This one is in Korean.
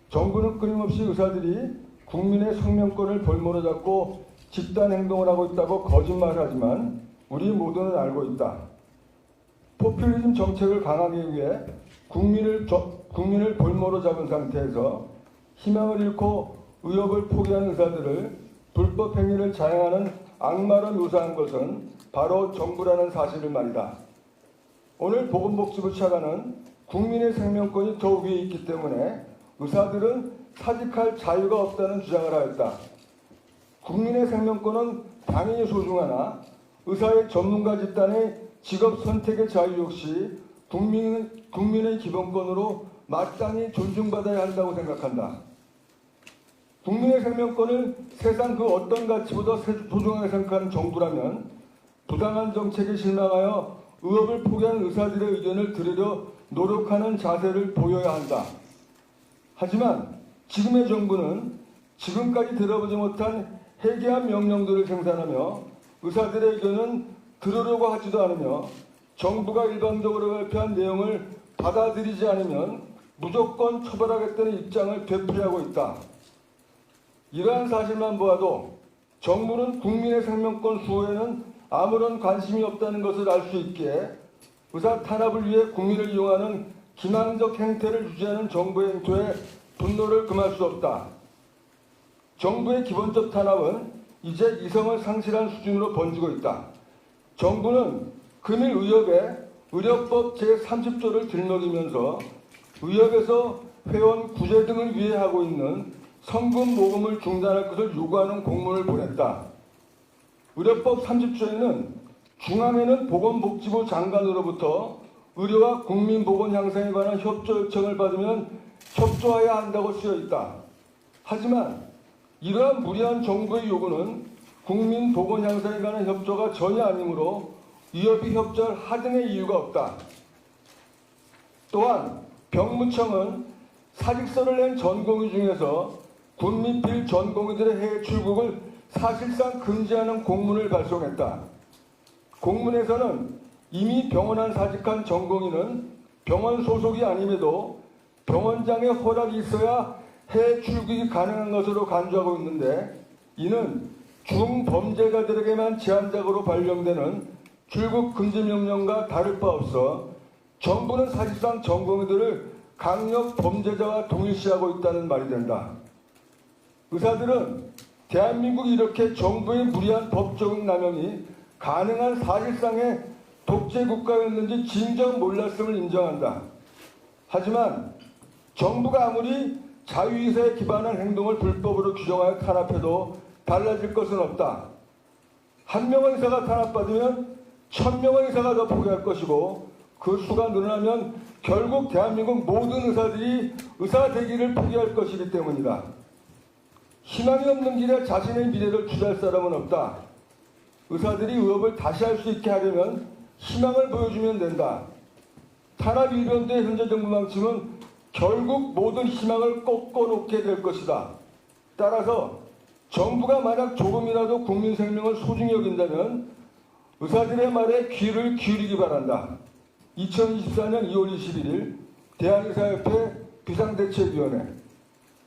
정부는 끊임없이 의사들이 국민의 생명권을 볼모로 잡고 집단 행동을 하고 있다고 거짓말하지만 우리 모두는 알고 있다. 포퓰리즘 정책을 강하게 위해 국민을 볼모로 잡은 상태에서 희망을 잃고 의협을 포기한 의사들을 불법 행위를 자행하는 악마로 묘사한 것은 바로 정부라는 사실을 말이다. 오늘 보건복지부 차관은 국민의 생명권이 더 위에 있기 때문에 의사들은 사직할 자유가 없다는 주장을 하였다. 국민의 생명권은 당연히 소중하나 의사의 전문가 집단의 직업 선택의 자유 역시 국민의 기본권으로 마땅히 존중받아야 한다고 생각한다. 국민의 생명권을 세상 그 어떤 가치보다 소중하게 생각하는 정부라면 부당한 정책에 실망하여 의협을 포기한 의사들의 의견을 들으려 노력하는 자세를 보여야 한다. 하지만 지금의 정부는 지금까지 들어보지 못한 해괴한 명령들을 생산하며 의사들의 의견은 들으려고 하지도 않으며 정부가 일방적으로 발표한 내용을 받아들이지 않으면 무조건 처벌하겠다는 입장을 되풀이하고 있다. 이러한 사실만 보아도 정부는 국민의 생명권 수호에는 아무런 관심이 없다는 것을 알 수 있기에 의사 탄압을 위해 국민을 이용하는 기망적 행태를 유지하는 정부의 행태에 분노를 금할 수 없다. 정부의 기본적 탄압은 이제 이성을 상실한 수준으로 번지고 있다. 정부는 금일 의협에 의료법 제30조를 들먹이면서 의협에서 회원 구제 등을 위해 하고 있는 성금 모금을 중단할 것을 요구하는 공문을 보냈다. 의료법 30조에는 중앙에는 보건복지부 장관으로부터 의료와 국민보건 향상에 관한 협조 요청을 받으면 협조해야 한다고 쓰여 있다. 하지만 이러한 무리한 정부의 요구는 국민보건 향상에 관한 협조가 전혀 아니므로 의협이 협조할 하등의 이유가 없다. 또한 병무청은 사직서를 낸 전공의 중에서 군민필 전공의들의 해외 출국을 사실상 금지하는 공문을 발송했다. 공문에서는 이미 병원 안 사직한 전공의는 병원 소속이 아님에도 병원장의 허락이 있어야 해외 출국이 가능한 것으로 간주하고 있는데 이는 중범죄자들에게만 제한적으로 발령되는 출국 금지 명령과 다를 바 없어 정부는 사실상 전공의들을 강력 범죄자와 동일시하고 있다는 말이 된다. 의사들은 대한민국이 이렇게 정부의 무리한 법적 남용이 가능한 사실상의 독재 국가였는지 진정 몰랐음을 인정한다. 하지만 정부가 아무리 자유의사에 기반한 행동을 불법으로 규정하여 탄압해도 달라질 것은 없다. 한 명의 의사가 탄압받으면 1000명의 의사가 더 포기할 것이고 그 수가 늘어나면 결국 대한민국 모든 의사들이 의사 되기를 포기할 것이기 때문이다. 희망이 없는 길에 자신의 미래를 투자할 사람은 없다. 의사들이 의협을 다시 할 수 있게 하려면 희망을 보여주면 된다. 탄압 일변도의 현재 정부 방침은 결국 모든 희망을 꺾어놓게 될 것이다. 따라서 정부가 만약 조금이라도 국민 생명을 소중히 여긴다면 의사들의 말에 귀를 기울이기 바란다. 2024년 2월 21일 대한의사협회 비상대책위원회